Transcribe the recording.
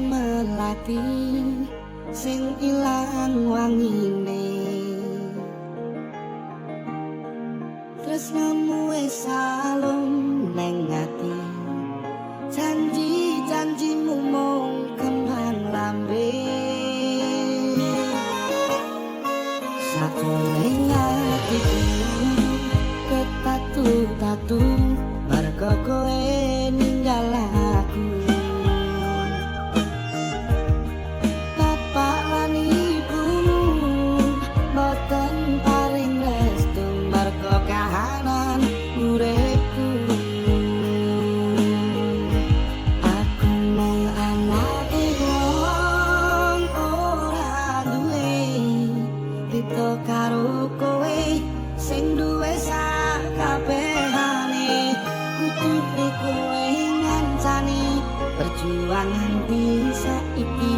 melati sing ilang wangine tresnamu wis salum neng ati janji-janjimu mung kembang lambe sakuling atiku ketatu-tatu mergo kowe ninggal aku bapak lan ibumu boten paring restu mergo kahanan uripku aku mung anake wong ora duwe beda karo kowe sing duwe sakabehane kutune kowe ngancani perjuangan di saiki